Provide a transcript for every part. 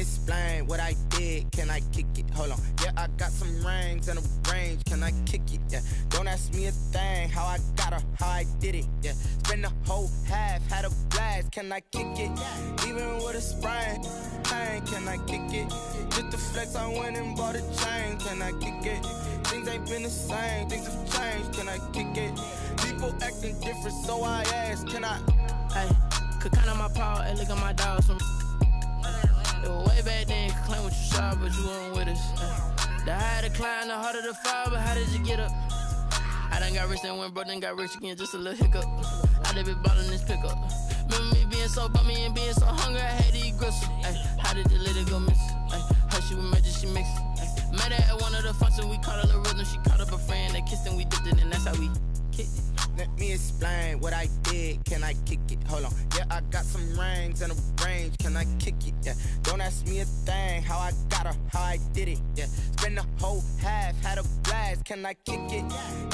explain what I did. Can I kick it? Hold on. Yeah, I got some rings and a range. Can I kick it? Yeah. Don't ask me a thing. How I got her, how I did it. Yeah. Spend the whole half, had a blast. Can I kick it? Even with a sprain. Pain, can I kick it? Just the flex, I went and bought a chain. Can I kick it? Things ain't been the same. Things have changed. Can I kick it? People acting different, so I ask. Can I? Hey, could count on my power. Hey, look at my dogs from. It was way back then, you could claim what you saw, but you weren't with us. The higher the climb, the harder the fall, but how did you get up? I done got rich and went broke, then got rich again, just a little hiccup. I done been ballin' this pickup. Remember me being so bummy and being so hungry, I had to eat gristle. Ay, how did you let it go miss? Ay, how she was magic, she mixed. Met her at one of the functions, we caught a little rhythm, she caught up a friend, they kissed and we dipped it, and that's how we kicked it. Let me explain what I did. Can I kick it? Hold on. Yeah, I got some rings and a range. Can I kick it? Yeah. Don't ask me a thing. How I got her, how I did it. Yeah. Spend the whole half, had a blast. Can I kick it?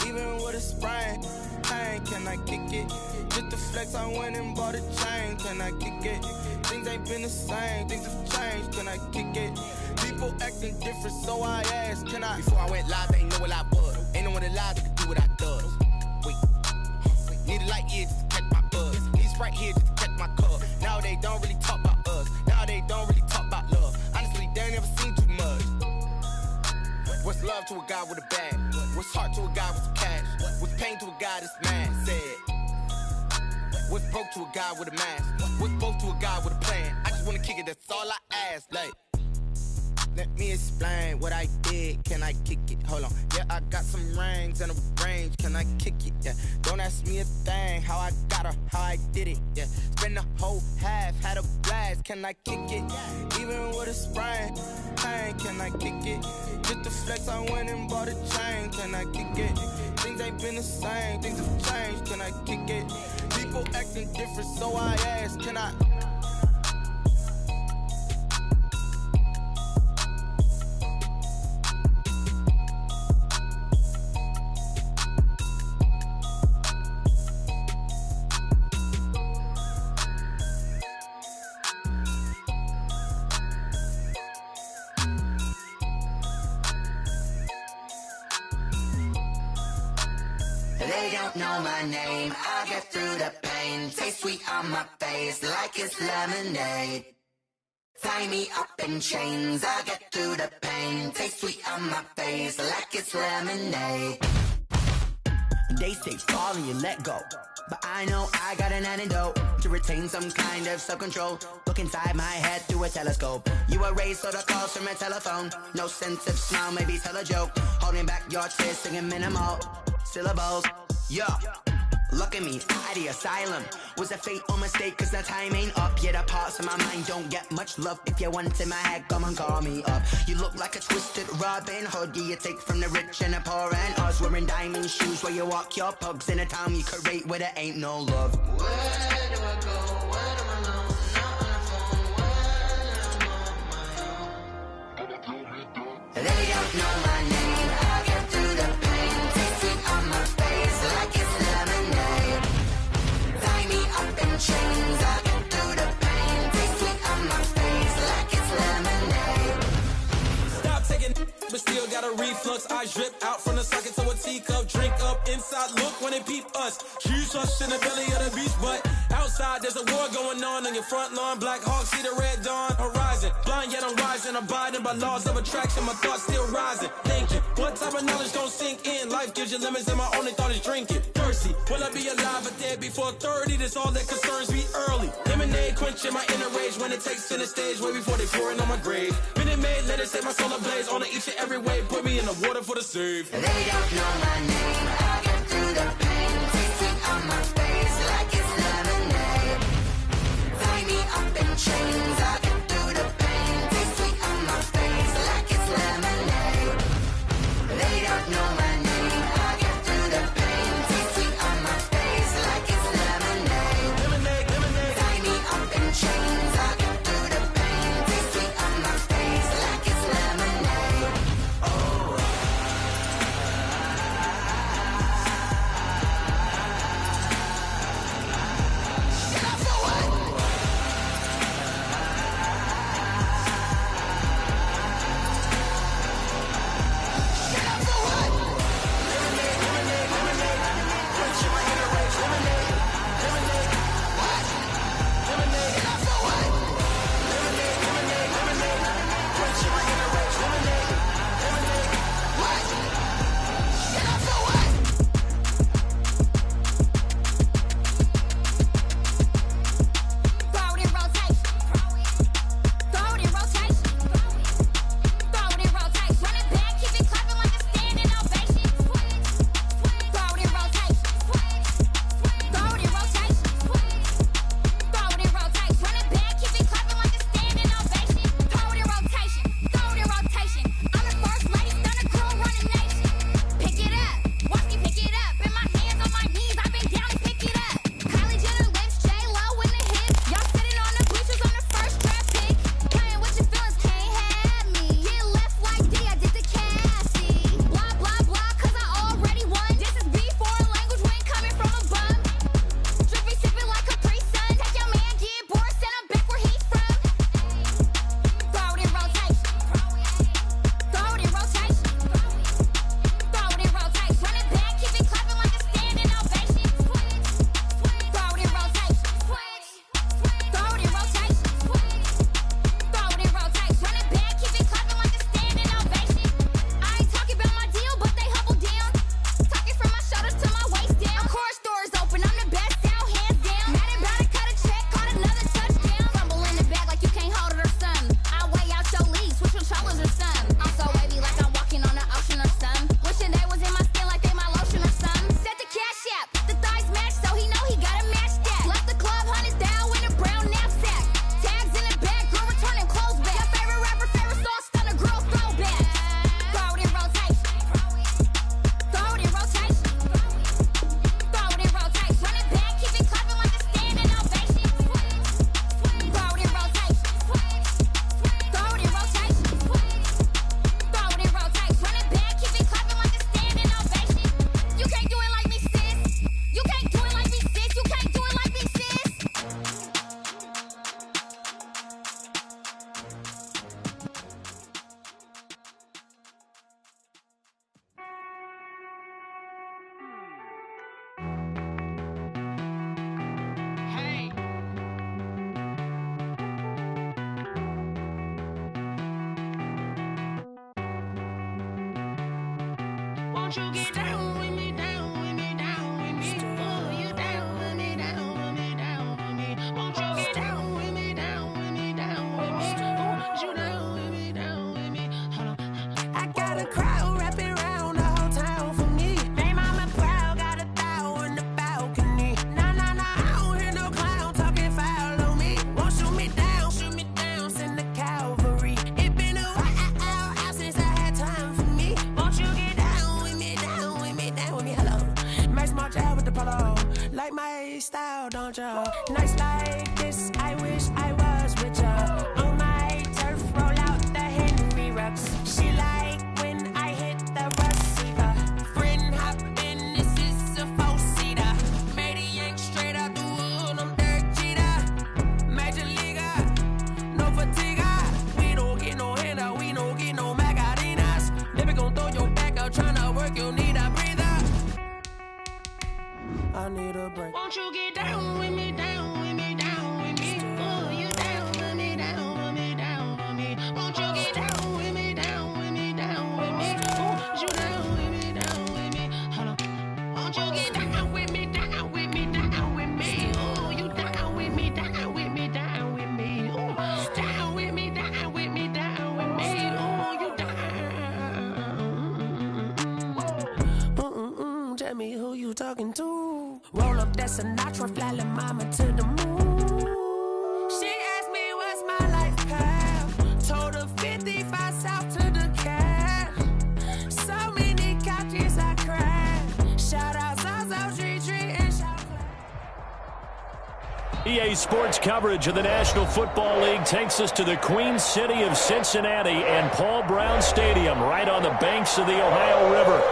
Even with a sprain. Pain, can I kick it? Just the flex, I went and bought a chain. Can I kick it? Things ain't been the same. Things have changed. Can I kick it? People acting different, so I ask. Can I? Before I went live, they ain't know what I was. Ain't no one alive that could do what I does. Wait. Need a light ear just to catch my buzz. Need Sprite here just to catch my cup. Now they don't really talk about us. Now they don't really talk about love. Honestly, they ain't never seen too much. What's love to a guy with a bag? What's heart to a guy with some cash? What's pain to a guy that's mad? Said. What's broke to a guy with a mask? What's both to a guy with a plan? I just wanna kick it, that's all I ask. Like, let me explain what I did. Can I kick it? Hold on. Yeah, I got some rings and a range. Can I kick it? Yeah. Don't ask me a thing. How I got her, how I did it. Yeah. Spend the whole half, had a blast. Can I kick it? Even with a sprain. Pain, can I kick it? Just the flex, I went and bought a chain. Can I kick it? Things ain't been the same. Things have changed. Can I kick it? People acting different, so I ask. Can I? They don't know my name, I get through the pain. Taste sweet on my face like it's lemonade. Tie me up in chains, I get through the pain. Taste sweet on my face like it's lemonade. They say fall and you let go, but I know I got an antidote to retain some kind of self-control. Look inside my head through a telescope. You erase all the calls from a telephone. No sense of smile, maybe tell a joke. Holding back your tears, singing minimal syllables. Yeah, look at me, at the asylum. Was a fate or mistake, cause the time ain't up. Yet the parts of my mind don't get much love. If you want in my head, come and call me up. You look like a twisted Robin Hood. You take from the rich and the poor and us. Wearing diamond shoes where you walk your pugs in a town you could rate where there ain't no love. Where do I go? Where am I alone? Not on the phone. When I'm on my own. They don't know my name. I get through the pain. Taste sweet on my face like it's lemonade. Tie me up in chains. I get through the pain. Taste sweet on my face like it's lemonade. Stop taking, but still got a reflux. I drip out from the socket to a teacup. Drink up inside, look when they peep us. Shoes us in the belly of the beach, but outside there's a war going on your front lawn. Black Hawk see the red dawn horizon. Blind yet I'm rising, abiding by laws of attraction. My thoughts still rising. Thinking, what type of knowledge don't sink in? Life gives you limits and my only thought is drinking. Thirsty, will I be alive or dead before 30? That's all that concerns me early. Lemonade quenching my inner rage when it takes center stage way before they pour it on my grave. Minute Maid, let it set my soul ablaze on each and every way. Put me in the water for the save. They don't know my name. I get through the pain. Taste sweet on my face like it's lemonade. Tie me up in chains. I get through the pain. Taste sweet on my face like it's lemonade. They don't know my name. I get through the pain. Taste sweet on my face like it's lemonade. Lemonade, lemonade. Tie me up in chains. I get through the pain. Taste sweet on my face like it's lemonade. Oh. Won't you get down with me, down with me, down with me? Oh, you down with me, down with me, down with me. Won't you get down with me, down with me, down with me? Oh, you down with me, down with me. Hold on. I got a crowd wrapping around the whole town for me. Hey, mama proud, got a thou in the balcony. Nah, nah, nah, I don't hear no clown talking foul on me. Won't shoot me down, send the cavalry. It been a while since I had time for me. Won't you get down with me, down with me, down with me? Hello. Max March out with the polo. Like my style, don't ya? Nights like this, I wish I was with ya. On my turf, roll out the Henry Rux. She like when I hit the receiver. Friend hop in, this is a four-seater. Made a yank straight out the wood, I'm Derek Jeter. Major leaguer, no fatigue. We don't get no handout, we don't get no Macarinas. Never gon' throw your back out, tryna work, you need a breather. I need a break. Won't you get down with me, down with me, down with me? Oh, you down with me, down with me, down with me. Won't you get down with me, down with me, down with me? Oh, you down with me, down with me. Hold on. Won't you get down with me, down with me, down with me? Oh, you down with me, down with me, down with me. Oh, down with me, down with me, down with me. Oh, you down. Tell me who you talking to. Roll up that Sinatra, fly la mama to the moon. She asked me what's my life path. Told her 55 south to the cash. So many couches I crashed. Shout out Zazo, Tree, and shout EA Sports coverage of the National Football League takes us to the Queen City of Cincinnati and Paul Brown Stadium right on the banks of the Ohio River.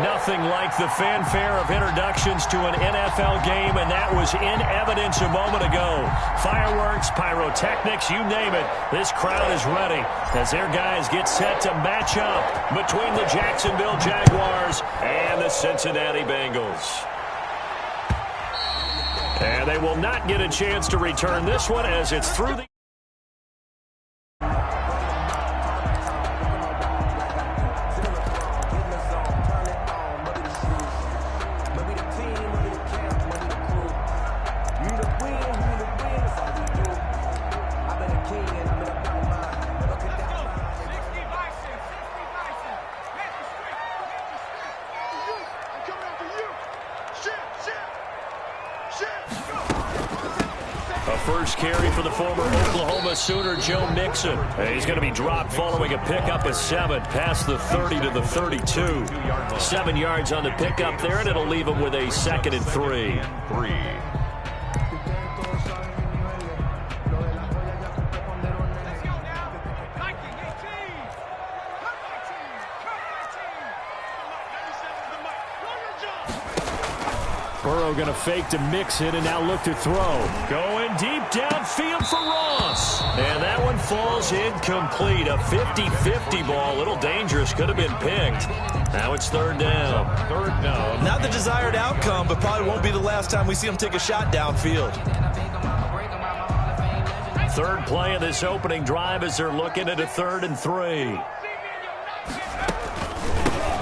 Nothing like the fanfare of introductions to an NFL game, and that was in evidence a moment ago. Fireworks, pyrotechnics, you name it. This crowd is ready as their guys get set to match up between the Jacksonville Jaguars and the Cincinnati Bengals. And they will not get a chance to return this one as it's through the... First carry for the former Oklahoma Sooner, Joe Mixon. He's going to be dropped following a pickup of 7 past the 30 to the 32. 7 yards on the pickup there, and it'll leave him with a 2nd and 3. Burrow going to fake to Mixon and now look to throw. Going deep downfield for Ross. And that one falls incomplete. A 50-50 ball. A little dangerous. Could have been picked. Now it's 3rd down. 3rd down. Not the desired outcome, but probably won't be the last time we see him take a shot downfield. 3rd play of this opening drive as they're looking at a 3rd and 3.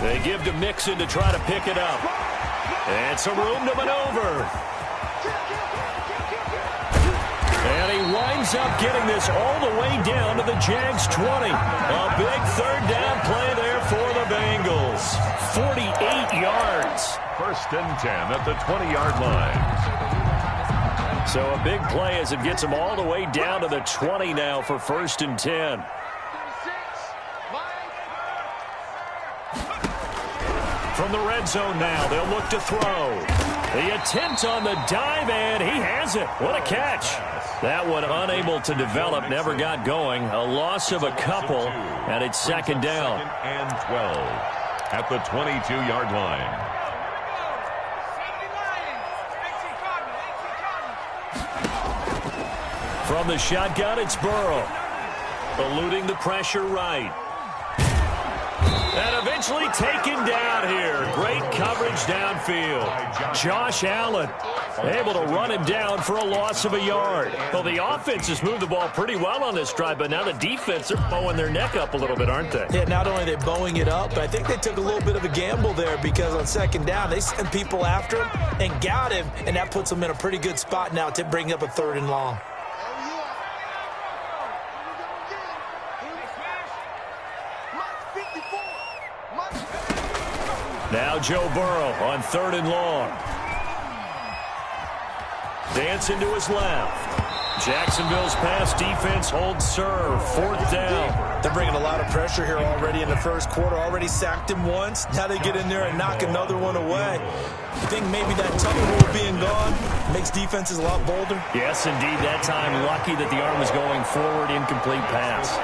They give to Mixon to try to pick it up. And some room to maneuver. And he winds up getting this all the way down to the Jags 20. A big 3rd down play there for the Bengals. 48 yards. 1st and 10 at the 20-yard line. So a big play as it gets them all the way down to the 20 now for 1st and 10. From the red zone now, they'll look to throw. The attempt on the dive, and he has it. What a catch. That one unable to develop, never got going. A loss of a couple, and it's 2nd down. 2nd and 12 at the 22-yard line. From the shotgun, it's Burrow. Eluding the pressure right. And eventually eventually taken down here. Great coverage downfield. Josh Allen able to run him down for a loss of a yard. Well, the offense has moved the ball pretty well on this drive, but now the defense are bowing their neck up a little bit, aren't they? Yeah, not only are they bowing it up, but I think they took a little bit of a gamble there because on second down, they sent people after him and got him, and that puts them in a pretty good spot now to bring up a 3rd and long. Now Joe Burrow on 3rd and long. Dancing to his left. Jacksonville's pass defense holds serve. 4th down. They're bringing a lot of pressure here already in the first quarter. Already sacked him once. Now they get in there and knock another one away. I think maybe that tunnel rule being gone makes defenses a lot bolder. Yes, indeed. That time, lucky that the arm was going forward. Incomplete pass.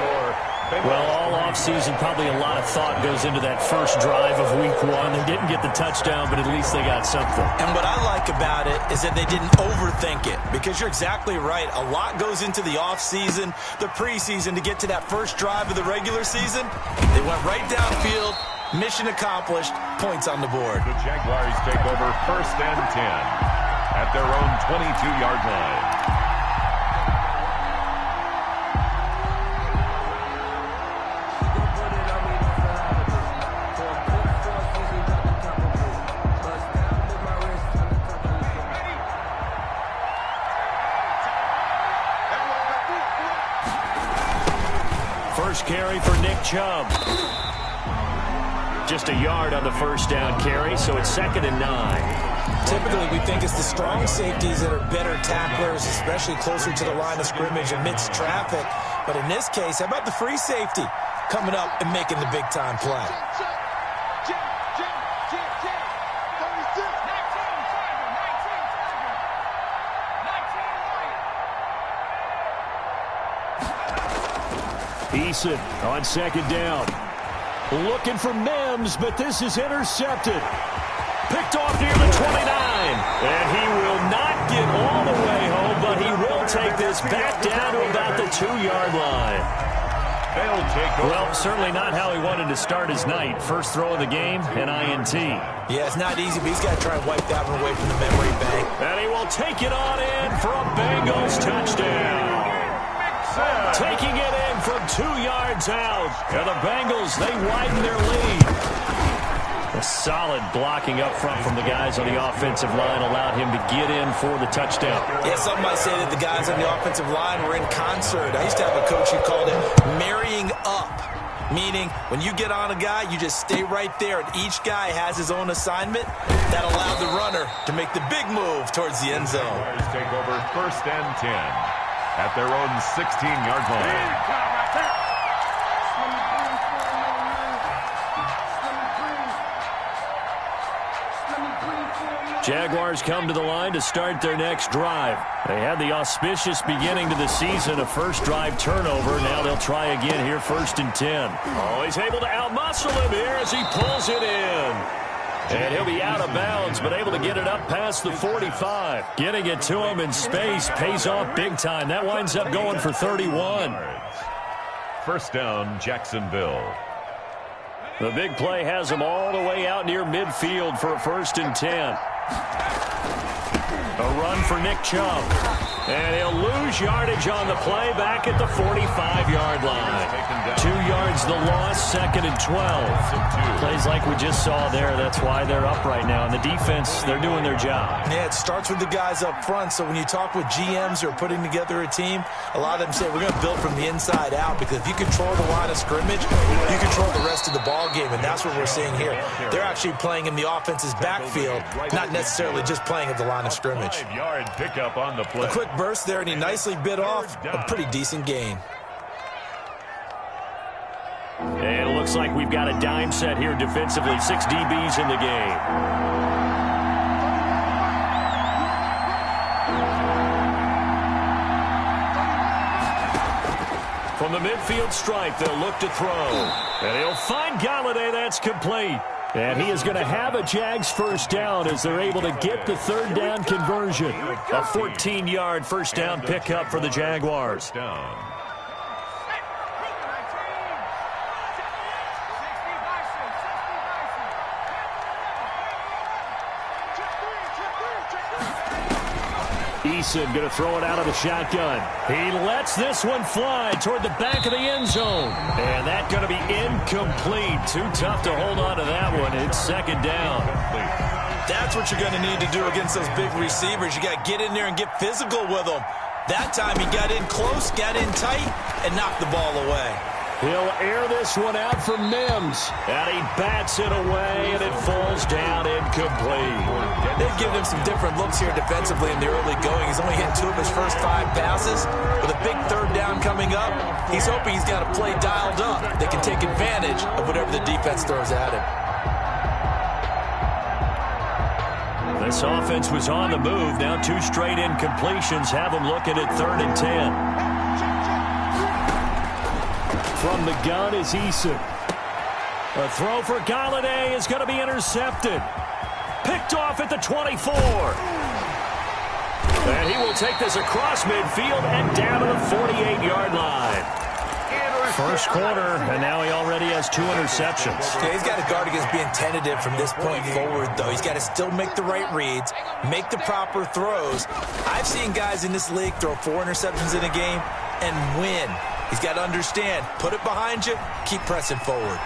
Well, all offseason, probably a lot of thought goes into that first drive of week 1. They didn't get the touchdown, but at least they got something. And what I like about it is that they didn't overthink it, because you're exactly right. A lot goes into the offseason, the preseason, to get to that first drive of the regular season. They went right downfield, mission accomplished, points on the board. The Jaguars take over 1st and 10 at their own 22-yard line. First carry for Nick Chubb. Just a yard on the first down carry, so it's 2nd and 9. Typically, we think it's the strong safeties that are better tacklers, especially closer to the line of scrimmage amidst traffic. But in this case, how about the free safety coming up and making the big-time play? Eason on 2nd down. Looking for Mims, but this is intercepted. Picked off near the 29. And he will not get all the way home, but he will take this back down to about the 2-yard line. Well, certainly not how he wanted to start his night. First throw of the game, an INT. Yeah, it's not easy, but he's got to try and wipe that one away from the memory bank. And he will take it on in for a Bengals touchdown. Taking it in from 2 yards out. And the Bengals, they widen their lead. A solid blocking up front from the guys on the offensive line allowed him to get in for the touchdown. Yeah, some might say that the guys on the offensive line were in concert. I used to have a coach who called it marrying up, meaning when you get on a guy, you just stay right there, and each guy has his own assignment. That allowed the runner to make the big move towards the end zone. Jaguars take over 1st and 10 at their own 16-yard line. Jaguars come to the line to start their next drive. They had the auspicious beginning to the season, a first drive turnover. Now they'll try again here, 1st and 10. Oh, he's able to outmuscle him here as he pulls it in. And he'll be out of bounds, but able to get it up past the 45. Getting it to him in space pays off big time. That winds up going for 31. First down, Jacksonville. The big play has him all the way out near midfield for a 1st and 10. A run for Nick Chubb. And he'll lose yardage on the play back at the 45-yard line. 2 yards the loss, 2nd and 12. Plays like we just saw there. That's why they're up right now. And the defense, they're doing their job. Yeah, it starts with the guys up front. So when you talk with GMs who are putting together a team, a lot of them say we're going to build from the inside out, because if you control the line of scrimmage, you control the rest of the ball game. And that's what we're seeing here. They're actually playing in the offense's backfield, not necessarily just playing at the line of scrimmage. 5-yard pickup on the play. A quick burst there, and he nicely bit off a pretty decent gain. And it looks like we've got a dime set here defensively. 6 DBs in the game. From the midfield stripe, they'll look to throw. And he'll find Galladay. That's complete. And he is going to have a Jags first down as they're able to get the 3rd down conversion. A 14-yard first down pickup for the Jaguars. Eason going to throw it out of the shotgun. He lets this one fly toward the back of the end zone. And that's going to be incomplete. Too tough to hold on to that one. It's second down. That's what you're going to need to do against those big receivers. You got to get in there and get physical with them. That time he got in close, got in tight, and knocked the ball away. He'll air this one out for Mims. And he bats it away, and it falls down incomplete. They've given him some different looks here defensively in the early going. He's only hit 2 of his first 5 passes. With a big third down coming up, he's hoping he's got a play dialed up that can take advantage of whatever the defense throws at him. This offense was on the move. Now 2 straight incompletions have them looking at 3rd and 10. From the gun is Eason. A throw for Galladay is going to be intercepted. Picked off at the 24. And he will take this across midfield and down to the 48-yard line. First quarter, and now he already has 2 interceptions. Yeah, he's got to guard against being tentative from this point forward, though. He's got to still make the right reads, make the proper throws. I've seen guys in this league throw 4 interceptions in a game and win. He's got to understand, put it behind you, keep pressing forward.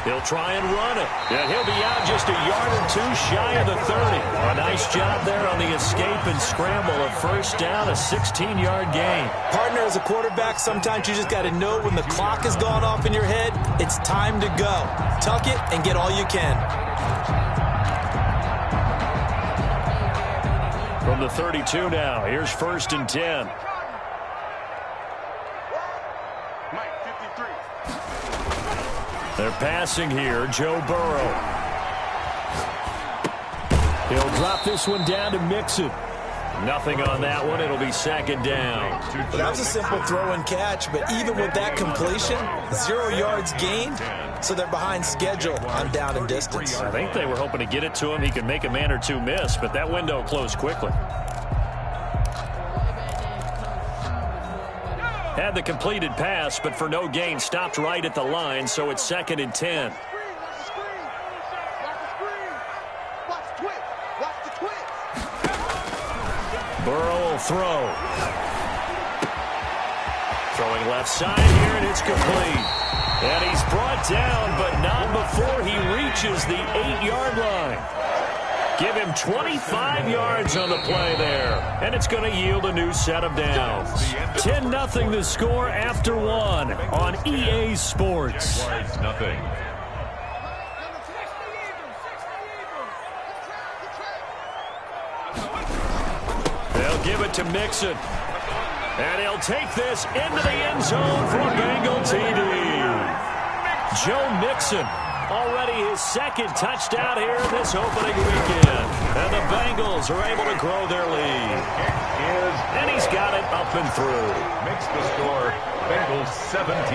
He'll try and run it. And he'll be out just a yard or 2 shy of the 30. A nice job there on the escape and scramble. A first down, a 16-yard gain. Partner, as a quarterback, sometimes you just got to know when the clock has gone off in your head, it's time to go. Tuck it and get all you can. From the 32 now, here's 1st and 10. They're passing here, Joe Burrow. He'll drop this one down to Mixon. Nothing on that one. It'll be 2nd down. Well, that was a simple throw and catch, but even with that completion, 0 yards gained, so they're behind schedule on down and distance. I think they were hoping to get it to him. He could make a man or 2 miss, but that window closed quickly. Had the completed pass, but for no gain, stopped right at the line, so it's 2nd and 10. Burrow will throw. Throwing left side here, and it's complete. And he's brought down, but not before he reaches the 8-yard line. Give him 25 yards on the play there, and it's going to yield a new set of downs. 10-0 the score after 1 on EA Sports. Nothing. They'll give it to Mixon, and he'll take this into the end zone for a Bengal TD. Joe Mixon. Already his 2nd touchdown here this opening weekend. And the Bengals are able to grow their lead. And he's got it up and through. Makes the score Bengals 17.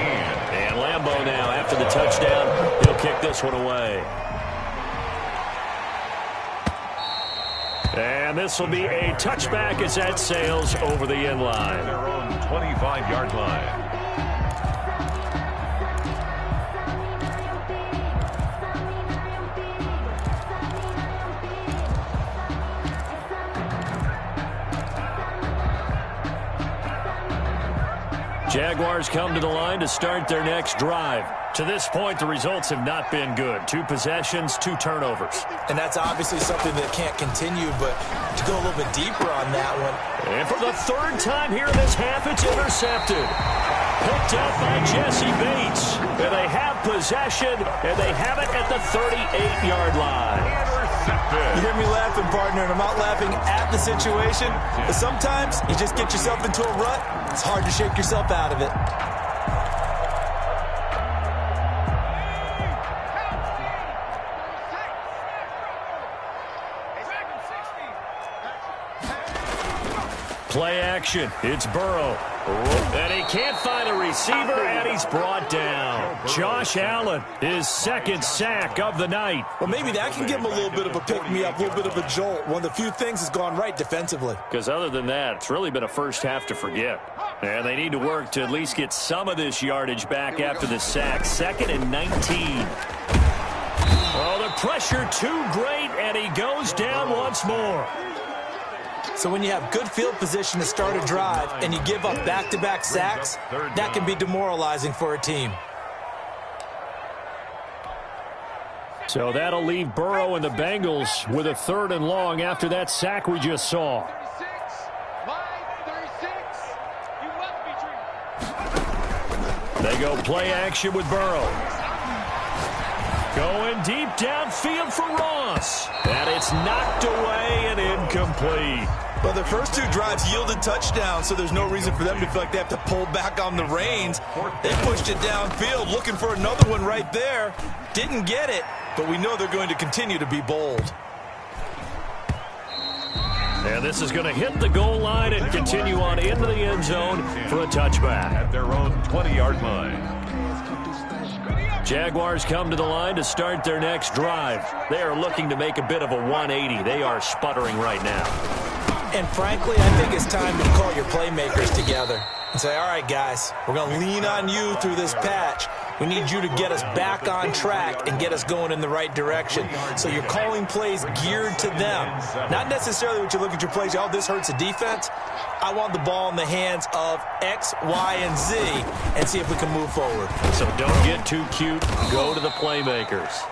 And Lambeau now, after the touchdown, he'll kick this one away. And this will be a touchback as that sails over the end line. Their own 25-yard line. Jaguars come to the line to start their next drive. To this point, the results have not been good. 2 possessions, 2 turnovers. And that's obviously something that can't continue, but to go a little bit deeper on that one. And for the 3rd time here this half, it's intercepted. Picked up by Jesse Bates. And they have possession, and they have it at the 38-yard line. You hear me laughing, partner, and I'm not laughing at the situation. But sometimes you just get yourself into a rut. It's hard to shake yourself out of it. Play action. It's Burrow. And he can't find a receiver, and he's brought down. Josh Allen, his 2nd sack of the night. Well, maybe that can give him a little bit of a pick-me-up, a little bit of a jolt. One of the few things has gone right defensively. Because other than that, it's really been a first half to forget. And they need to work to at least get some of this yardage back after the sack. 2nd and 19. Oh, the pressure too great, and he goes down once more. So when you have good field position to start a drive and you give up back-to-back sacks, that can be demoralizing for a team. So that'll leave Burrow and the Bengals with a 3rd and long after that sack we just saw. They go play action with Burrow. Going deep downfield for Ross. And it's knocked away and incomplete. Well, their first 2 drives yielded touchdowns, so there's no reason for them to feel like they have to pull back on the reins. They pushed it downfield, looking for another one right there. Didn't get it, but we know they're going to continue to be bold. And this is going to hit the goal line and continue on into the end zone for a touchback. At their own 20-yard line. Jaguars come to the line to start their next drive. They are looking to make a bit of a 180. They are sputtering right now. And frankly, I think it's time to call your playmakers together and say, all right, guys, we're going to lean on you through this patch. We need you to get us back on track and get us going in the right direction. So you're calling plays geared to them. Not necessarily what you look at your plays, oh, this hurts the defense. I want the ball in the hands of X, Y, and Z and see if we can move forward. So don't get too cute. Go to the playmakers.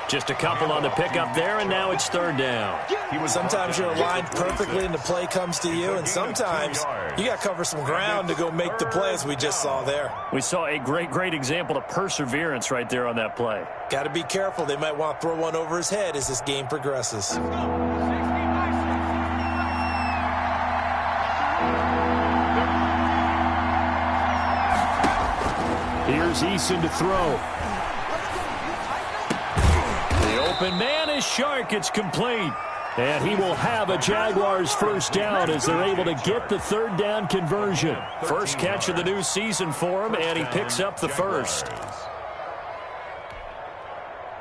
Just a couple on the pickup there, and now it's 3rd down. Sometimes you're aligned perfectly and the play comes to you, and sometimes you got to cover some ground to go make the play, as we just saw there. We saw a great example of perseverance right there on that play. Got to be careful. They might want to throw one over his head as this game progresses. Here's Eason to throw. Open man is Shark. It's complete. And he will have a Jaguars 1st down as they're able to get the 3rd down conversion. First catch of the new season for him, and he picks up the 1st.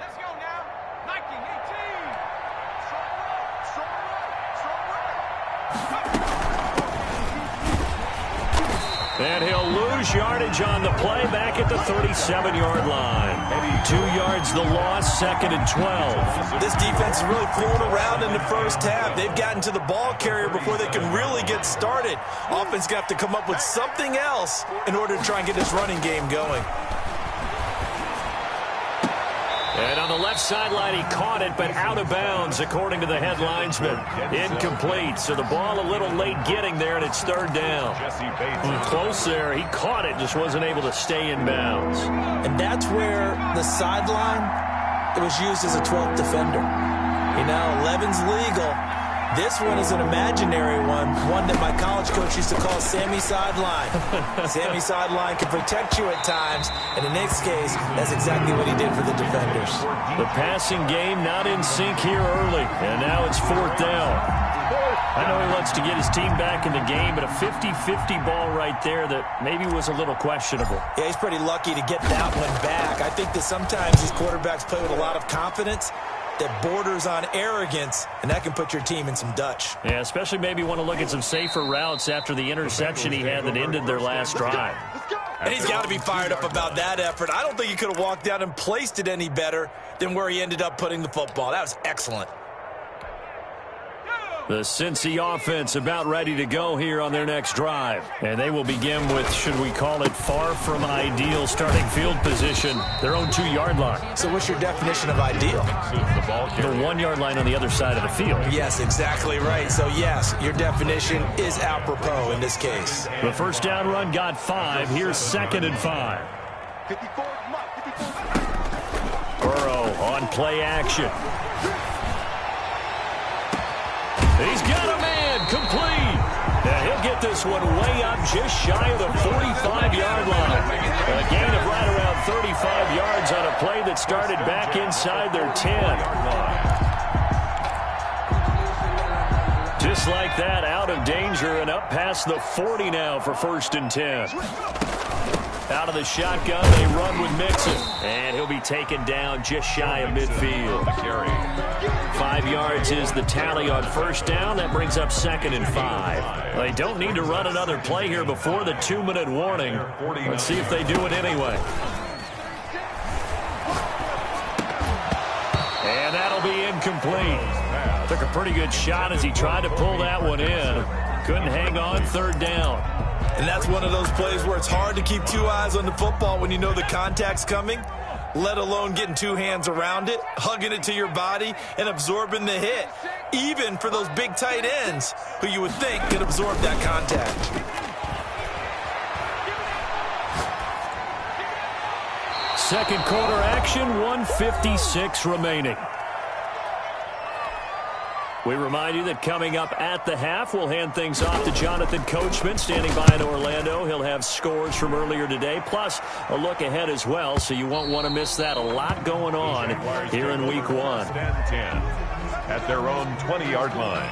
Let's go now. 19-18. And he'll lose yardage on the play back at the 37-yard line. 2 yards the loss, 2nd and 12. This defense is really fooling around in the first half. They've gotten to the ball carrier before they can really get started. Offense got to come up with something else in order to try and get this running game going. And on the left sideline, he caught it, but out of bounds, according to the head linesman. Incomplete, so the ball a little late getting there, and it's 3rd down. Close there. He caught it, just wasn't able to stay in bounds. And that's where the sideline, it was used as a 12th defender. You know, 11's legal. This one is an imaginary one that my college coach used to call Sammy Sideline. Sammy Sideline can protect you at times, and in this case, that's exactly what he did for the defenders. The passing game not in sync here early, and now it's 4th down. I know he wants to get his team back in the game, but a 50-50 ball right there that maybe was a little questionable. Yeah, he's pretty lucky to get that one back. I think that sometimes these quarterbacks play with a lot of confidence that borders on arrogance, and that can put your team in some Dutch. Yeah, especially maybe want to look at some safer routes after the interception he had that ended their last drive. And he's got to be fired up about that effort. I don't think he could have walked out and placed it any better than where he ended up putting the football. That was excellent. The Cincy offense about ready to go here on their next drive. And they will begin with, should we call it, far from ideal starting field position, their own 2-yard line. So what's your definition of ideal? The 1-yard line on the other side of the field. Yes, exactly right. So, yes, your definition is apropos in this case. The first down run got 5. Here's 2nd and 5. Burrow on play action. He's got a man, complete. And he'll get this one way up just shy of the 45-yard line. A gain of right around 35 yards on a play that started back inside their 10. Just like that, out of danger and up past the 40 now for 1st and 10. Out of the shotgun, they run with Mixon. And he'll be taken down just shy of midfield. 5 yards is the tally on 1st down. That brings up 2nd and 5. They don't need to run another play here before the 2-minute warning. Let's see if they do it anyway. And that'll be incomplete. Took a pretty good shot as he tried to pull that one in. Couldn't hang on third down. And that's one of those plays where it's hard to keep two eyes on the football when you know the contact's coming, let alone getting two hands around it, hugging it to your body, and absorbing the hit, even for those big tight ends who you would think could absorb that contact. Second quarter action, 1:56 remaining. We remind you that coming up at the half, we'll hand things off to Jonathan Coachman, standing by in Orlando. He'll have scores from earlier today, plus a look ahead as well, so you won't want to miss that. A lot going on here in Week 1. 10 at their own 20-yard line.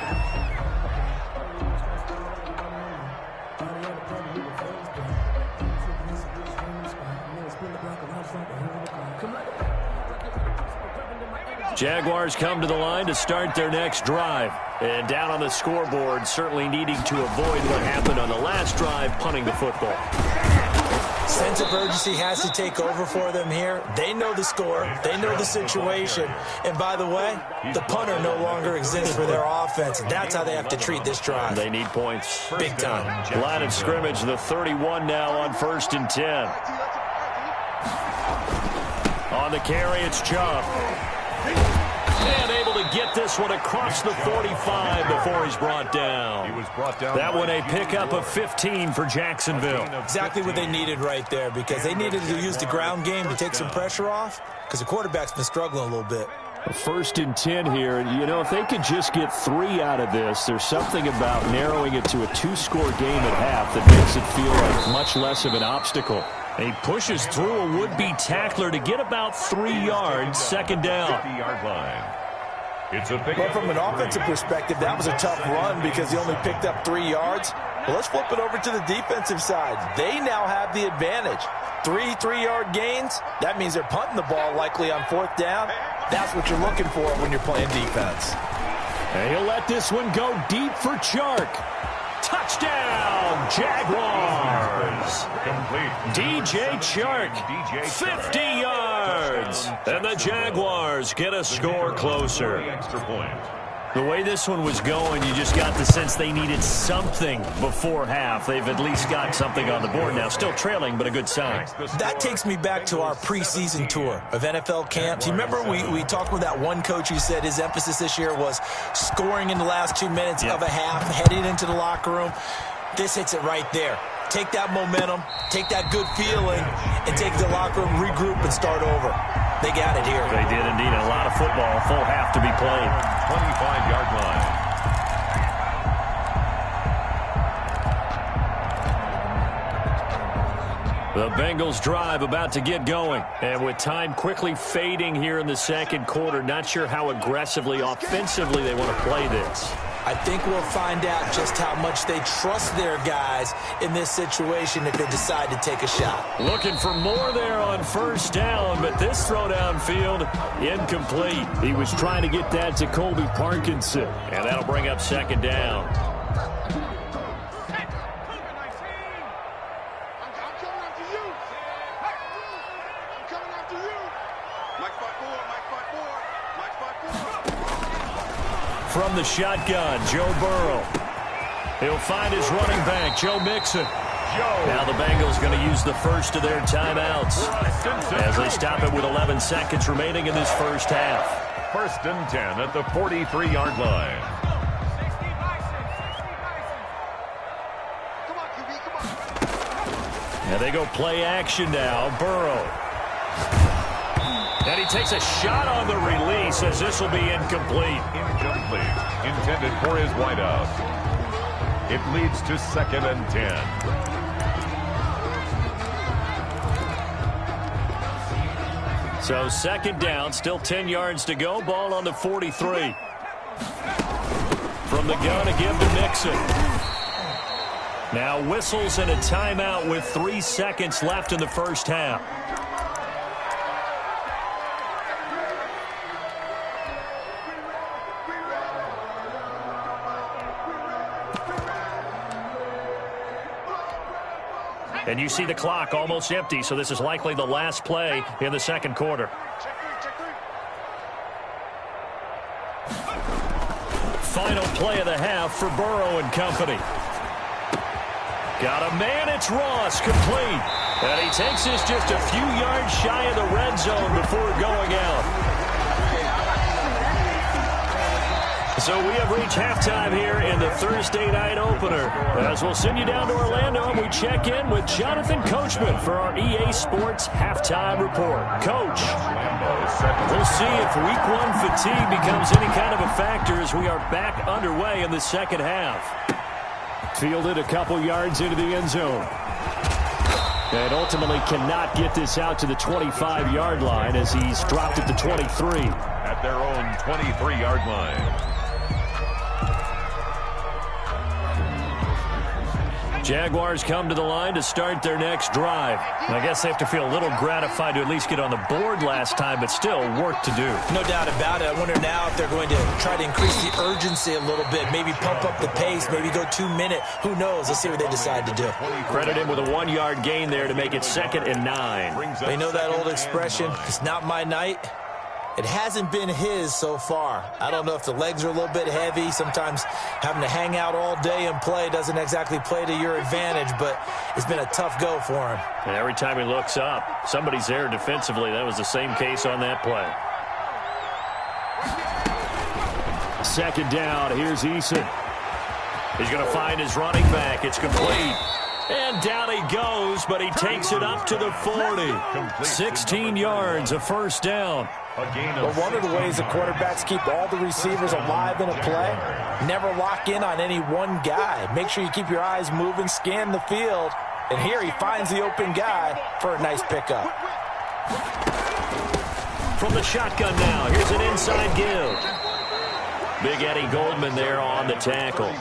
Jaguars come to the line to start their next drive. And down on the scoreboard, certainly needing to avoid what happened on the last drive, punting the football. Sense of urgency has to take over for them here. They know the score. They know the situation. And by the way, the punter no longer exists for their offense. That's how they have to treat this drive. They need points. Big time. Line of scrimmage, the 31 now on 1st and 10. On the carry, it's Chubb. And able to get this one across the 45 before he's brought down. That one a pickup of 15 for Jacksonville. Exactly what they needed right there, because they needed to use the ground game to take some pressure off, because the quarterback's been struggling a little bit. 1st and 10 here, and you know, if they could just get 3 out of this, there's something about narrowing it to a 2-score game at half that makes it feel like much less of an obstacle. And he pushes through a would-be tackler to get about 3 yards, second down. 50-yard line. But from an offensive perspective, that was a tough run because he only picked up 3 yards. Well, let's flip it over to the defensive side. They now have the advantage. 3 3-yard gains, that means they're punting the ball likely on 4th down. That's what you're looking for when you're playing defense. And he'll let this one go deep for Chark. Touchdown, Jaguars. Complete. DJ Chark, 50 yards. And the Jaguars get a score closer. Extra point. The way this one was going, you just got the sense they needed something before half. They've at least got something on the board now. Still trailing, but a good sign. That takes me back to our preseason tour of NFL camps. You remember we talked with that one coach who said his emphasis this year was scoring in the last 2 minutes of a half, heading into the locker room. This hits it right there. Take that momentum, take that good feeling, and take the locker room, regroup, and start over. They got it here. They did indeed. A lot of football, full half to be played. 25-yard line. The Bengals drive about to get going. And with time quickly fading here in the second quarter, not sure how aggressively, offensively they want to play this. I think we'll find out just how much they trust their guys in this situation if they decide to take a shot. Looking for more there on 1st down, but this throw downfield, incomplete. He was trying to get that to Colby Parkinson, and that'll bring up 2nd down. From the shotgun, Joe Burrow. He'll find his running back, Joe Mixon. Now the Bengals going to use the first of their timeouts as they stop it with 11 seconds remaining in this first half. 1st and 10 at the 43-yard line. Now they go play action now. Burrow. And he takes a shot on the release as this will be incomplete. Incomplete. Intended for his wideout. It leads to 2nd and 10. So 2nd down, still 10 yards to go. Ball on the 43. From the gun to give to Mixon. Now whistles and a timeout with 3 seconds left in the first half. And you see the clock almost empty, so this is likely the last play in the second quarter. play of the half for Burrow and company. Got a man, it's Ross, complete. And he takes this just a few yards shy of the red zone before going out. So we have reached halftime here in the Thursday night opener. As we'll send you down to Orlando, and we check in with Jonathan Coachman for our EA Sports Halftime Report. Coach, we'll see if Week 1 fatigue becomes any kind of a factor as we are back underway in the second half. Fielded a couple yards into the end zone. And ultimately cannot get this out to the 25-yard line as he's dropped at the 23. At their own 23-yard line. Jaguars come to the line to start their next drive. I guess they have to feel a little gratified to at least get on the board last time, but still work to do. No doubt about it. I wonder now if they're going to try to increase the urgency a little bit, maybe pump up the pace, maybe go 2-minute. Who knows? Let's see what they decide to do. Credit him with a 1-yard gain there to make it 2nd and 9. They know that old expression, it's not my night. It hasn't been his so far. I don't know if the legs are a little bit heavy. Sometimes having to hang out all day and play doesn't exactly play to your advantage, but it's been a tough go for him. And every time he looks up, somebody's there defensively. That was the same case on that play. 2nd down. Here's Eason. He's going to find his running back. It's complete. And down he goes, but he takes it up to the 40. 16 yards, a first down. Well, one of the ways the quarterbacks keep all the receivers alive in a play, never lock in on any one guy. Make sure you keep your eyes moving, scan the field. And here he finds the open guy for a nice pickup. From the shotgun now, here's an inside give. Big Eddie Goldman there on the tackle.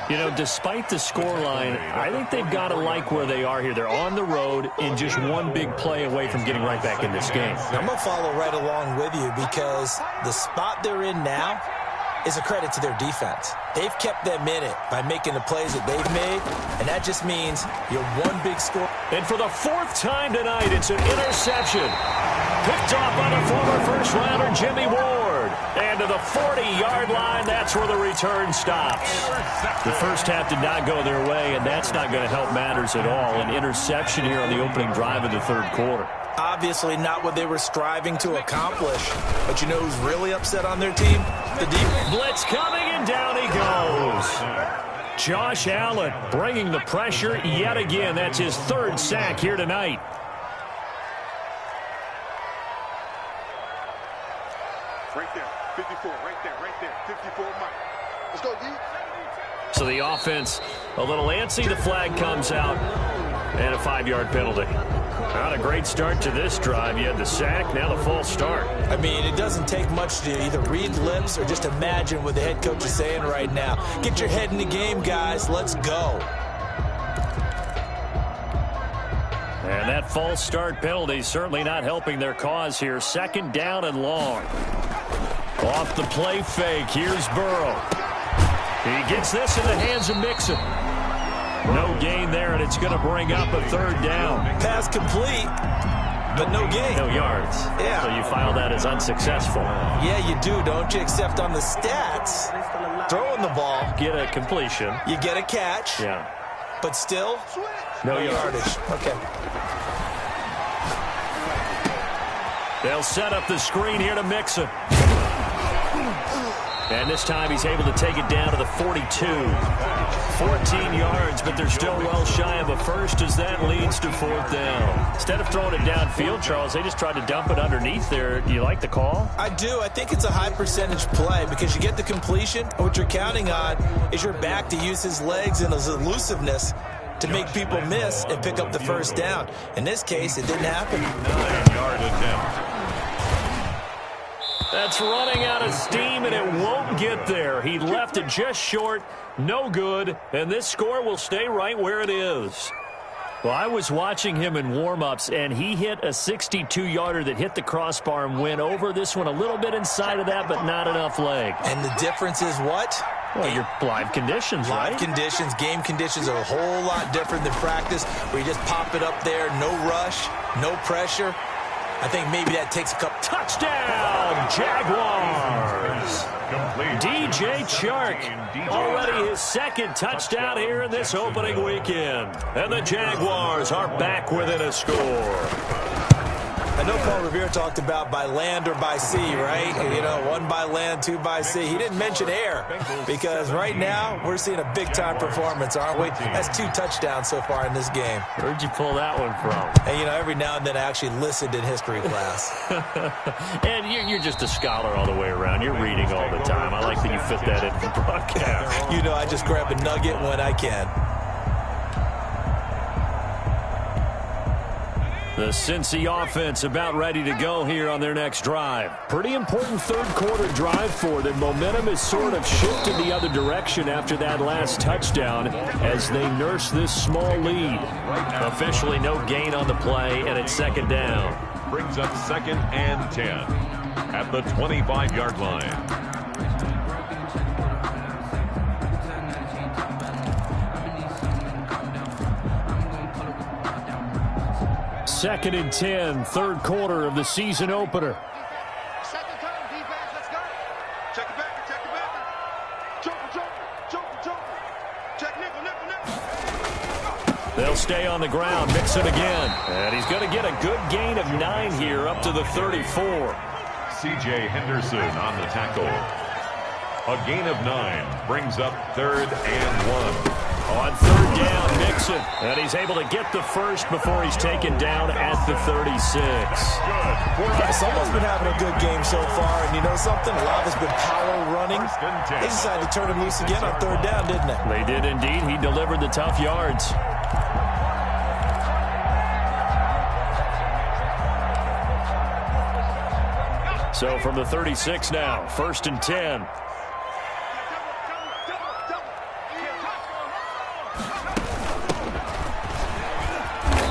You know, despite the scoreline, I think they've got to like where they are here. They're on the road and just one big play away from getting right back in this game. I'm going to follow right along with you because the spot they're in now is a credit to their defense. They've kept them in it by making the plays that they've made, and that just means you're one big score. And for the 4th time tonight, it's an interception. Picked off by the former first-rounder Jimmy Ward. And to the 40-yard line, that's where the return stops. The first half did not go their way, and that's not going to help matters at all. An interception here on the opening drive of the 3rd quarter. Obviously not what they were striving to accomplish. But you know who's really upset on their team? The defense. Blitz coming, and down he goes. Josh Allen bringing the pressure yet again. That's his 3rd sack here tonight. Right there, 54, right there, 54, Mike. Let's go, D. So the offense a little antsy. The flag comes out, and a 5-yard penalty. Not a great start to this drive. You had the sack, now the false start. I mean, it doesn't take much to either read lips or just imagine what the head coach is saying right now. Get your head in the game, guys. Let's go. And that false start penalty certainly not helping their cause here. 2nd down and long. Off the play fake, here's Burrow. He gets this in the hands of Mixon. No gain there, and it's going to bring up a 3rd down. Pass complete, but no gain. No yards. Yeah. So you file that as unsuccessful. Yeah, you do, don't you? Except on the stats, throwing the ball. Get a completion. You get a catch. Yeah. But still, no yardage. Okay. They'll set up the screen here to Mixon. And this time he's able to take it down to the 42. 14 yards, but they're still well shy of a first as that leads to 4th down. Instead of throwing it downfield, Charles, they just tried to dump it underneath there. Do you like the call? I do. I think it's a high percentage play because you get the completion. What you're counting on is your back to use his legs and his elusiveness to make people miss and pick up the first down. In this case, it didn't happen. 9-yard attempt. That's running out of steam, and it won't get there. He left it just short, no good, and this score will stay right where it is. Well, I was watching him in warm-ups, and he hit a 62-yarder that hit the crossbar and went over. This one a little bit inside of that, but not enough leg. And the difference is what? Well, your live conditions, right? Live conditions, game conditions are a whole lot different than practice, where you just pop it up there, no rush, no pressure. I think maybe that takes a couple. Touchdown, Jaguars! DJ Chark, already his second touchdown here in this opening weekend. And the Jaguars are back within a score. I know Paul Revere talked about by land or by sea, right? You know, one by land, two by sea. He didn't mention air because right now we're seeing a big-time performance, aren't we? That's 2 touchdowns so far in this game. Where'd you pull that one from? And, you know, every now and then I actually listened in history class. And you're just a scholar all the way around. You're reading all the time. I like that you fit that into the broadcast. You know, I just grab a nugget when I can. The Cincy offense about ready to go here on their next drive. Pretty important third-quarter drive for them. Momentum has sort of shifted the other direction after that last touchdown as they nurse this small lead. Officially no gain on the play, and it's second down. Brings up 2nd and 10 at the 25-yard line. Second and 10, third quarter of the season opener. Second time, defense, let's go. Check it back, check it back. Joker. Check nickel. They'll stay on the ground, mix it again. And he's going to get a good gain of 9 here up to the 34. C.J. Henderson on the tackle. A gain of 9 brings up 3rd and 1. On third down, Mixon. And he's able to get the first before he's taken down at the 36. Someone's been having a good game so far, and you know something? A lot has been power running. They decided to turn him loose again on third down, didn't they? They did indeed. He delivered the tough yards. So from the 36 now, 1st and 10.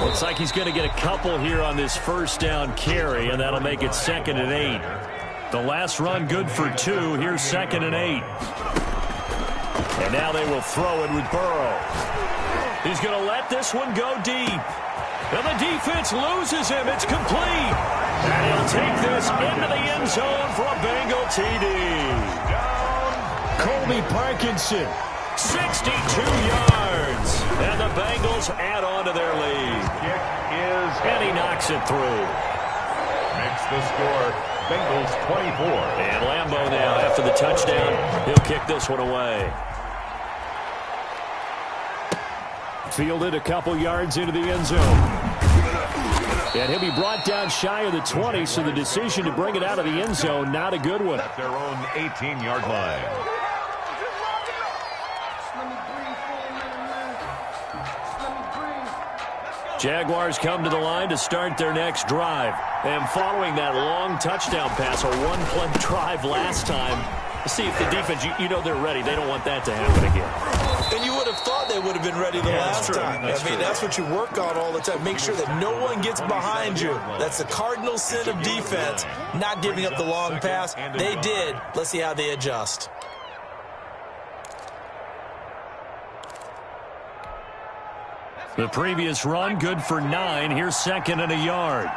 Looks like he's going to get a couple here on this first down carry, and that'll make it 2nd and 8. The last run good for 2. Here's 2nd and 8. And now they will throw it with Burrow. He's going to let this one go deep. And the defense loses him. It's complete. And he'll take this into the end zone for a Bengal TD. Colby Parkinson, 62 yards. And the Bengals add on to their lead. And he knocks it through. Makes the score Bengals 24. And Lambeau now, after the touchdown, he'll kick this one away. Fielded a couple yards into the end zone. And he'll be brought down shy of the 20, so the decision to bring it out of the end zone, not a good one. At their own 18-yard line. Jaguars come to the line to start their next drive. And following that long touchdown pass, a one-play drive last time, see if the defense, you know they're ready. They don't want that to happen again. And you would have thought they would have been ready the last time. That's what you work on all the time. Make sure that no one gets behind you. That's the cardinal sin of defense, not giving up the long pass. They did. Let's see how they adjust. The previous run, good for 9. Here's 2nd and a yard.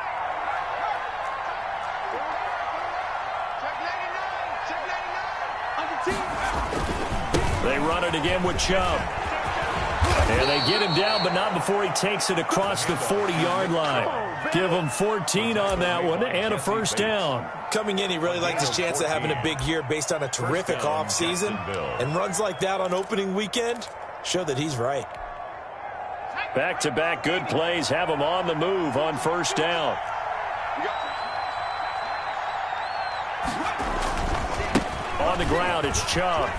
They run it again with Chubb. And they get him down, but not before he takes it across the 40-yard line. Give him 14 on that one and a first down. Coming in, he really liked his chance of having a big year based on a terrific offseason. And runs like that on opening weekend show that he's right. Back-to-back good plays have him on the move on first down. On the ground, it's Chubb.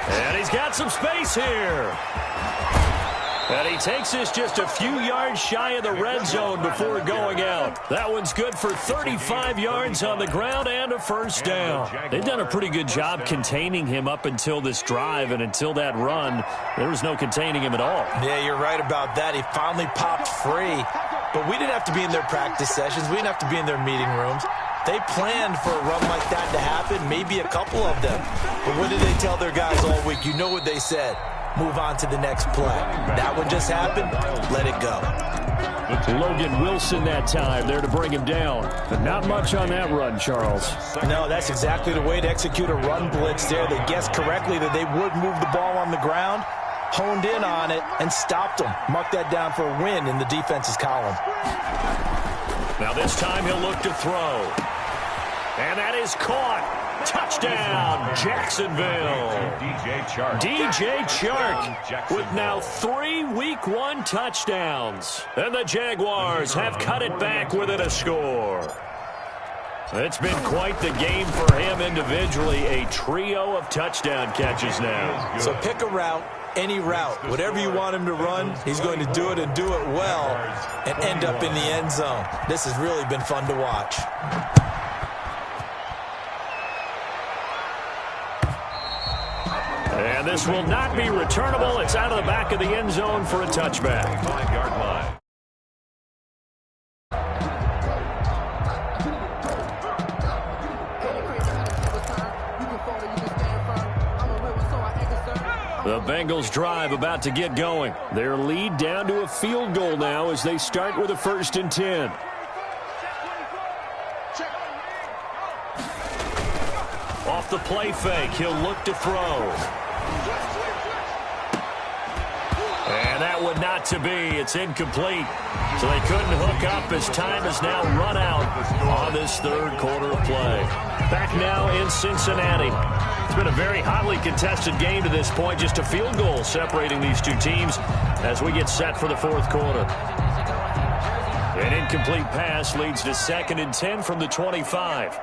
And he's got some space here. And he takes this just a few yards shy of the red zone before going out. That one's good for 35 yards on the ground and a first down. They've done a pretty good job containing him up until this drive, and until that run, there was no containing him at all. Yeah, you're right about that. He finally popped free. But we didn't have to be in their practice sessions. We didn't have to be in their meeting rooms. They planned for a run like that to happen, maybe a couple of them. But what did they tell their guys all week? You know what they said. move on to the next play. That one just happened. Let it go. Logan Wilson that time there to bring him down. But not much on that run, Charles. No, that's exactly the way to execute a run blitz there. They guessed correctly that they would move the ball on the ground, honed in on it, and stopped them. Mark that down for a win in the defense's column. Now this time he'll look to throw. And that is caught. Touchdown, Jacksonville. DJ Chark with now 3 Week 1 touchdowns. And the Jaguars have cut it back within a score. It's been quite the game for him individually. A trio of touchdown catches now. So pick a route, any route. Whatever you want him to run, he's going to do it and do it well and end up in the end zone. This has really been fun to watch. And this will not be returnable. It's out of the back of the end zone for a touchback. 5-yard line. The Bengals drive about to get going. Their lead down to a field goal now as they start with a 1st and 10. Off the play fake, he'll look to throw. And that would not to be. It's incomplete. So they couldn't hook up as time has now run out on this 3rd quarter of play. Back now in Cincinnati. It's been a very hotly contested game to this point. Just a field goal separating these two teams as we get set for the 4th quarter. An incomplete pass leads to 2nd and 10 from the 25.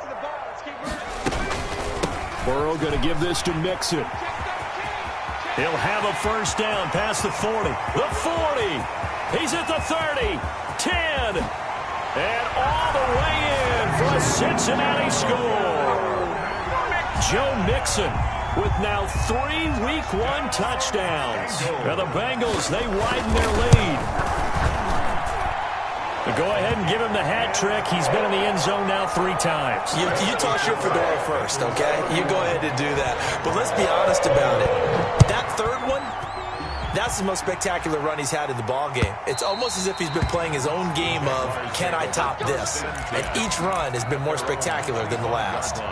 Burrow going to give this to Mixon. He'll have a 1st down past the 40. The 40. He's at the 30. 10. And all the way in for a Cincinnati score. Joe Mixon with now 3 Week 1 touchdowns. Now the Bengals, they widen their lead. Go ahead and give him the hat trick. He's been in the end zone now 3 times. You toss your fedora first, okay? You go ahead and do that. But let's be honest about it. That 3rd one, that's the most spectacular run he's had in the ballgame. It's almost as if he's been playing his own game of, can I top this? And each run has been more spectacular than the last.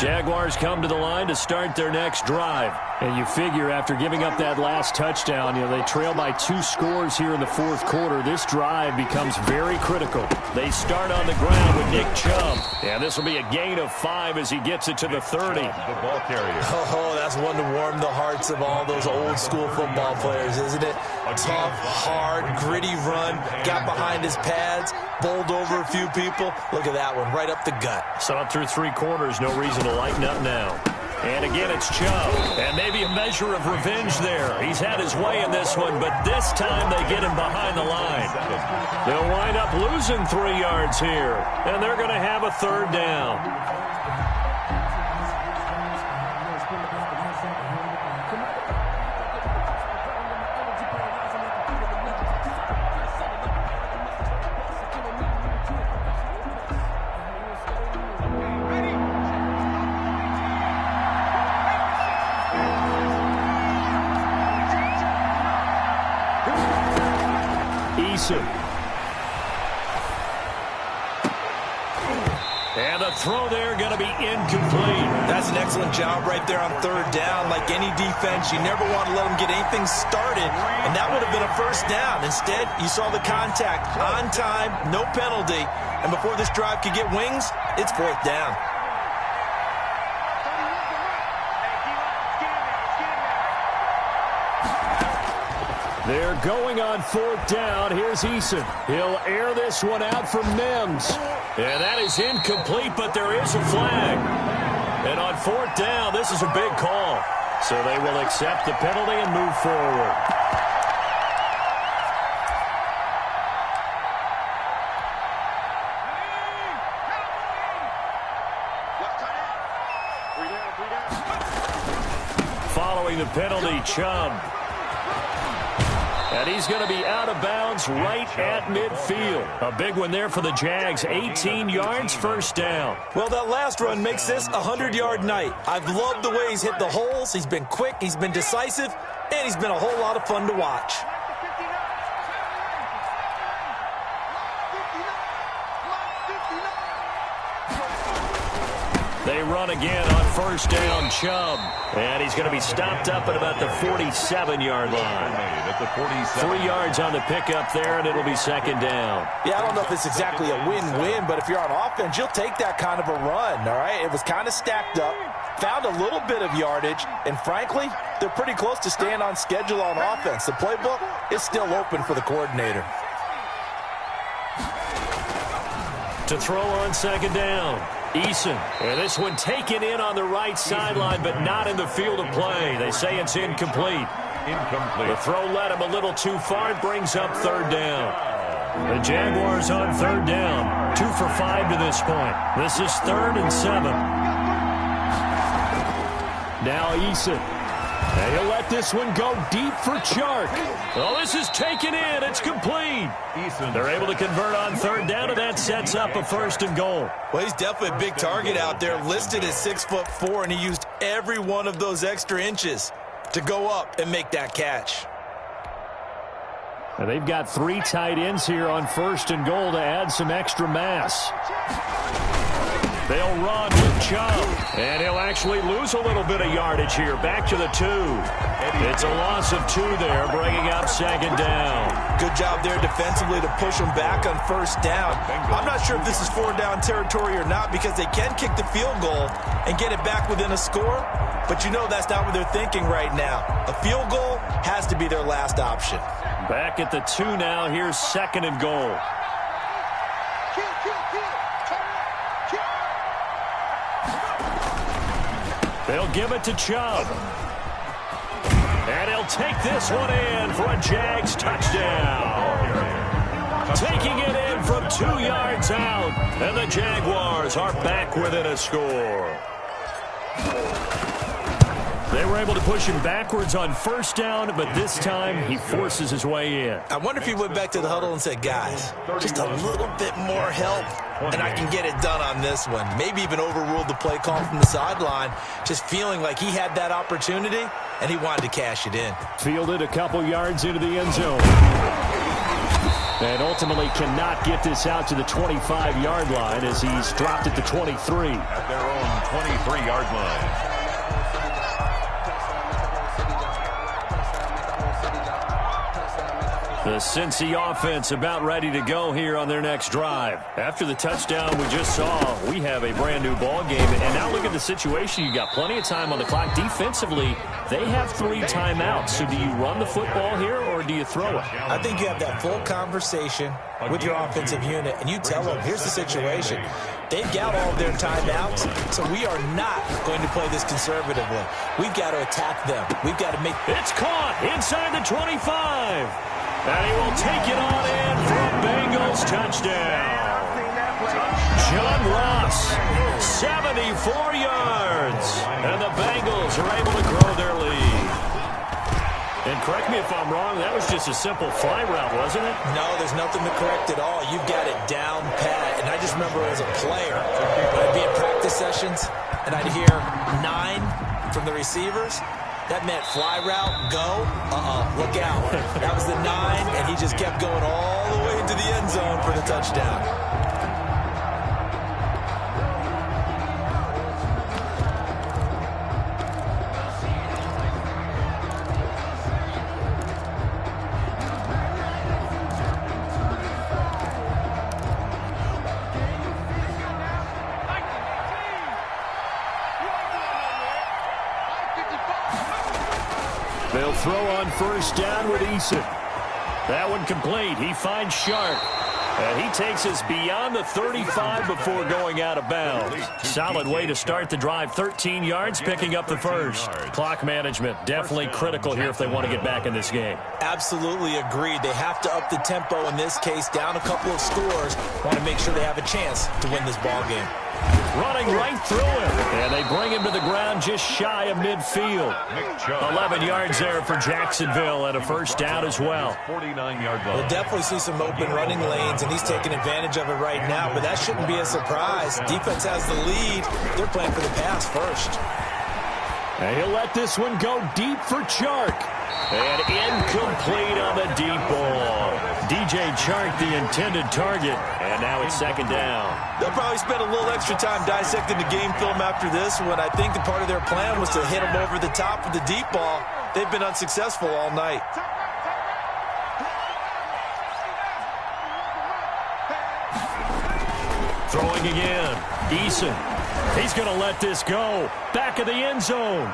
Jaguars come to the line to start their next drive. And you figure after giving up that last touchdown, they trail by 2 scores here in the 4th quarter. This drive becomes very critical. They start on the ground with Nick Chubb. And this will be a gain of 5 as he gets it to the 30. The ball carrier. Oh, that's one to warm the hearts of all those old school football players, isn't it? Tough, hard, gritty run. Got behind his pads, bowled over a few people. Look at that one, right up the gut. So up through 3 quarters, no reason to lighten up now. And again, it's Chubb. And maybe a measure of revenge there. He's had his way in this one, but this time they get him behind the line. They'll wind up losing 3 yards here. And they're going to have a 3rd down. And the throw there going to be incomplete. That's an excellent job right there on 3rd down. Like any defense, you never want to let them get anything started, and that would have been a 1st down. Instead, you saw the contact on time, no penalty, and before this drive could get wings, it's 4th down. They're going on 4th down. Here's Eason. He'll air this one out for Mims. And that is incomplete, but there is a flag. And on 4th down, this is a big call. So they will accept the penalty and move forward. Following the penalty, Chubb. And he's going to be out of bounds right at midfield. A big one there for the Jags. 18 yards, first down. Well, that last run makes this a 100-yard night. I've loved the way he's hit the holes. He's been quick, he's been decisive, and he's been a whole lot of fun to watch. They run again on first down, Chubb. And he's going to be stopped up at about the 47-yard line. 3 yards on the pickup there, and it'll be second down. Yeah, I don't know if it's exactly a win-win, but if you're on offense, you'll take that kind of a run, all right? It was kind of stacked up, found a little bit of yardage, and frankly, they're pretty close to staying on schedule on offense. The playbook is still open for the coordinator. To throw on second down, Eason. And this one taken in on the right sideline, but not in the field of play. They say it's incomplete. The throw led him a little too far. It brings up third down. The Jaguars on third down. 2 for 5 to this point. This is 3rd and 7. Now Eason. And he'll let this one go deep for Chark. Oh, this is taken in. It's complete. They're able to convert on third down, and that sets up a 1st and goal. Well, he's definitely a big target out there, listed at 6'4", and he used every one of those extra inches to go up and make that catch. And they've got 3 tight ends here on 1st and goal to add some extra mass. They'll run with Chubb, and he'll actually lose a little bit of yardage here. Back to the 2. It's a loss of 2 there, bringing up second down. Good job there defensively to push them back on first down. I'm not sure if this is 4-down territory or not because they can kick the field goal and get it back within a score, but you know that's not what they're thinking right now. A field goal has to be their last option. Back at the 2 now. Here's 2nd and goal. They'll give it to Chubb. And he'll take this one in for a Jags touchdown. Taking it in from 2 yards out. And the Jaguars are back within a score. They were able to push him backwards on first down, but this time he forces his way in. I wonder if he went back to the huddle and said, guys, just a little bit more help, and I can get it done on this one. Maybe even overruled the play call from the sideline, just feeling like he had that opportunity, and he wanted to cash it in. Fielded a couple yards into the end zone. And ultimately cannot get this out to the 25-yard line as he's dropped it to 23. At their own 23-yard line. The Cincy offense about ready to go here on their next drive. After the touchdown we just saw, we have a brand new ball game. And now look at the situation. You got plenty of time on the clock. Defensively, they have 3 timeouts. So do you run the football here or do you throw it? I think you have that full conversation with your offensive unit, and you tell them, here's the situation. They've got all of their timeouts, so we are not going to play this conservatively. We've got to attack them. We've got to make... It's caught inside the 25. And he will take it on in for a Bengals touchdown. John Ross, 74 yards. And the Bengals are able to grow their lead. And correct me if I'm wrong, that was just a simple fly route, wasn't it? No, there's nothing to correct at all. You've got it down pat. And I just remember as a player, when I'd be in practice sessions, and I'd hear 9 from the receivers. That meant fly route, go, look out. That was the 9, and he just kept going all the way into the end zone for the touchdown. They'll throw on first down with Eason. That one complete. He finds Sharp. And he takes us beyond the 35 before going out of bounds. Solid way to start the drive. 13 yards, picking up the first. Clock management, definitely critical here if they want to get back in this game. Absolutely agreed. They have to up the tempo in this case, down a couple of scores. Want to make sure they have a chance to win this ball game. running right through him. And they bring him to the ground just shy of midfield. 11 yards there for Jacksonville and a first down as well. 49-yard line. We'll definitely see some open running lanes, and he's taking advantage of it right now, but that shouldn't be a surprise. Defense has the lead. They're playing for the pass first. And he'll let this one go deep for Chark. And incomplete on the deep ball. DJ Chark, the intended target. And now it's second down. They'll probably spend a little extra time dissecting the game film after this one. I think the part of their plan was to hit him over the top with the deep ball. They've been unsuccessful all night. Throwing again. Eason. He's going to let this go. Back of the end zone.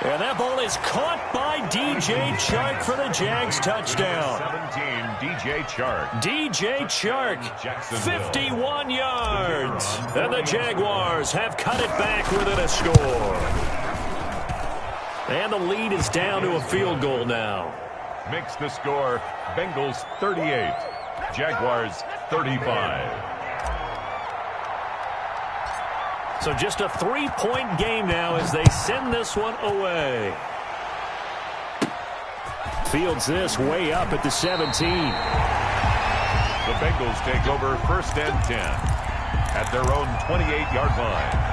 And that ball is caught by DJ Chark for the Jags touchdown. 17, DJ Chark. DJ Chark, 51 yards. And the Jaguars have cut it back within a score. And the lead is down to a field goal now. Makes the score Bengals 38, Jaguars 35. So just a 3-point game now as they send this one away. Fields this way up at the 17. The Bengals take over first and 10 at their own 28-yard line.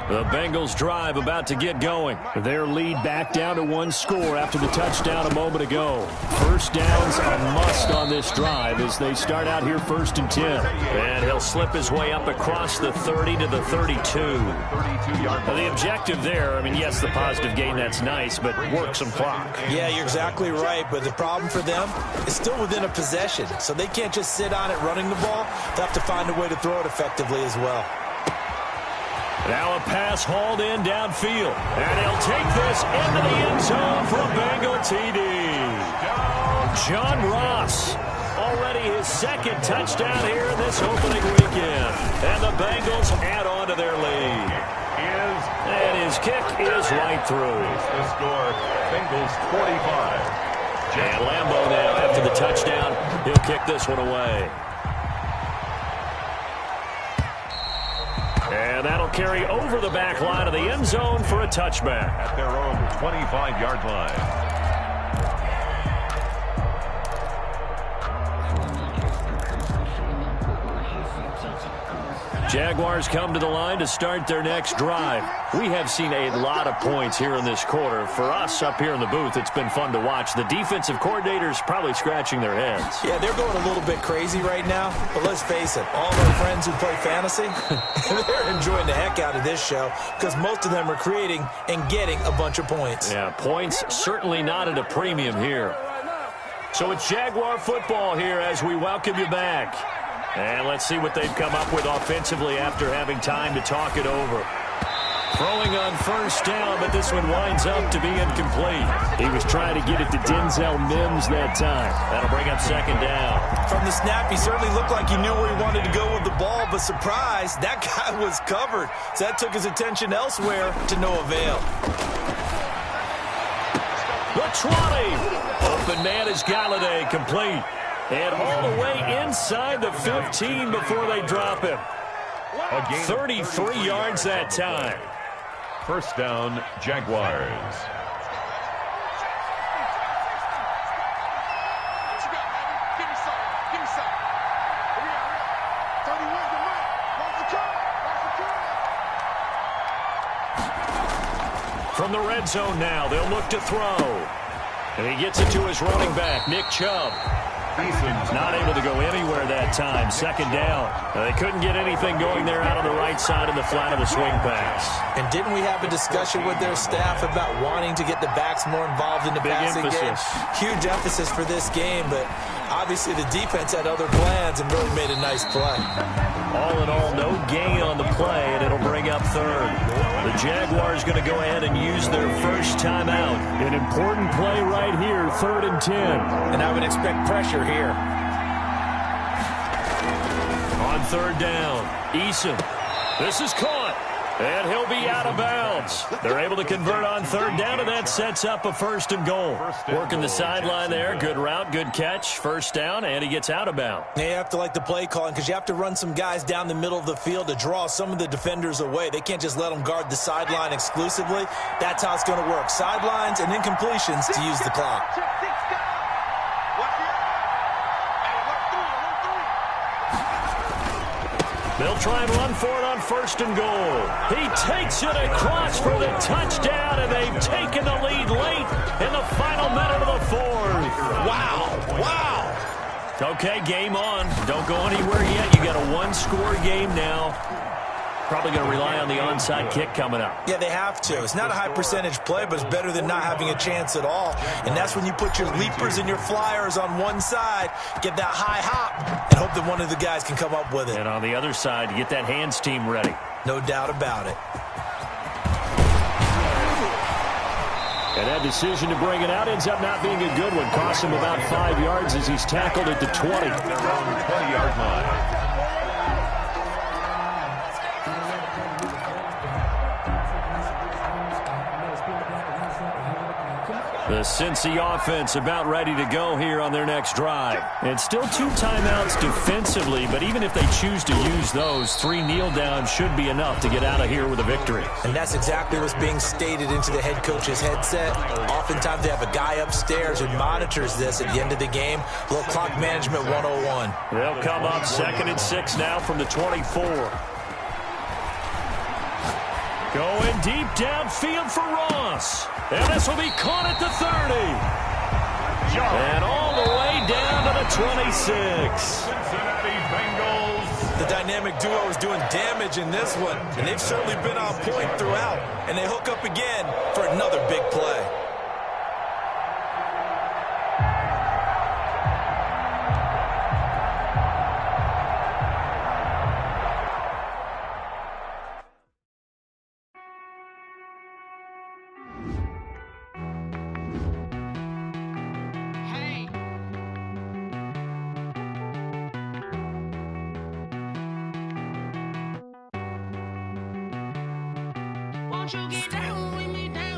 The Bengals drive about to get going. Their lead back down to one score after the touchdown a moment ago. First down's a must on this drive as they start out here first and 10. And he'll slip his way up across the 30 to the 32. The objective there, I mean, yes, the positive gain, that's nice, but work some clock. Yeah, you're exactly right, but the problem for them is still within a possession, so they can't just sit on it running the ball. They'll have to find a way to throw it effectively as well. Now a pass hauled in downfield. And he'll take this into the end zone for a Bengal TD. John Ross, already his second touchdown here in this opening weekend. And the Bengals add on to their lead. And his kick is right through. The score, Bengals 45. And Lambeau now, after the touchdown, he'll kick this one away. And that'll carry over the back line of the end zone for a touchback. At their own 25-yard line. Jaguars come to the line to start their next drive. We have seen a lot of points here in this quarter. For us up here in the booth, it's been fun to watch. The defensive coordinators probably scratching their heads. Yeah, they're going a little bit crazy right now. But let's face it, all our friends who play fantasy, they're enjoying the heck out of this show because most of them are creating and getting a bunch of points. Yeah, points certainly not at a premium here. So it's Jaguar football here as we welcome you back. And let's see what they've come up with offensively after having time to talk it over. Throwing on first down, but this one winds up to be incomplete. He was trying to get it to Denzel Mims that time. That'll bring up second down. From the snap, he certainly looked like he knew where he wanted to go with the ball, but surprise, that guy was covered. So that took his attention elsewhere to no avail. The 20. Open man is Galladay, complete. And all the way inside the 15 before they drop him. 33 yards that time. First down, Jaguars. From the red zone now, they'll look to throw. And he gets it to his running back, Nick Chubb. Not able to go anywhere that time. Second down. They couldn't get anything going there out on the right side in the flat of the swing pass. And didn't we have a discussion with their staff about wanting to get the backs more involved in the passing game? Huge emphasis for this game, but obviously the defense had other plans and really made a nice play. All in all, no gain on the play, and it'll bring up third. The Jaguars going to go ahead and use their first timeout. An important play right here, 3rd and 10. And I would expect pressure here. On 3rd down, Eason. This is caught. And he'll be out of bounds. They're able to convert on third down, and that sets up a 1st and goal. Working the sideline there. Good route, good catch. 1st down, and he gets out of bounds. You have to like the play calling because you have to run some guys down the middle of the field to draw some of the defenders away. They can't just let them guard the sideline exclusively. That's how it's going to work. Sidelines and incompletions to use the clock. They'll try and run for it on 1st and goal. He takes it across for the touchdown, and they've taken the lead late in the final minute of the 4th. Wow. Okay, game on. Don't go anywhere yet. You got a 1-score game now. Probably going to rely on the onside kick coming up. Yeah, they have to. It's not a high percentage play, but it's better than not having a chance at all. And that's when you put your leapers and your flyers on one side, get that high hop, and hope that one of the guys can come up with it. And on the other side, get that hands team ready. No doubt about it. And that decision to bring it out ends up not being a good one. Costs him about 5 yards as he's tackled at the 20. Their own 20-yard line. The Cincy offense about ready to go here on their next drive. And still 2 timeouts defensively, but even if they choose to use those, 3 kneel downs should be enough to get out of here with a victory. And that's exactly what's being stated into the head coach's headset. Oftentimes they have a guy upstairs who monitors this at the end of the game. A little clock management 101. They'll come up 2nd and 6 now from the 24. Going deep downfield for Ross. And this will be caught at the 30. And all the way down to the 26. Cincinnati Bengals. The dynamic duo is doing damage in this one, and they've certainly been on point throughout. And they hook up again for another big play. Won't you get down with me down?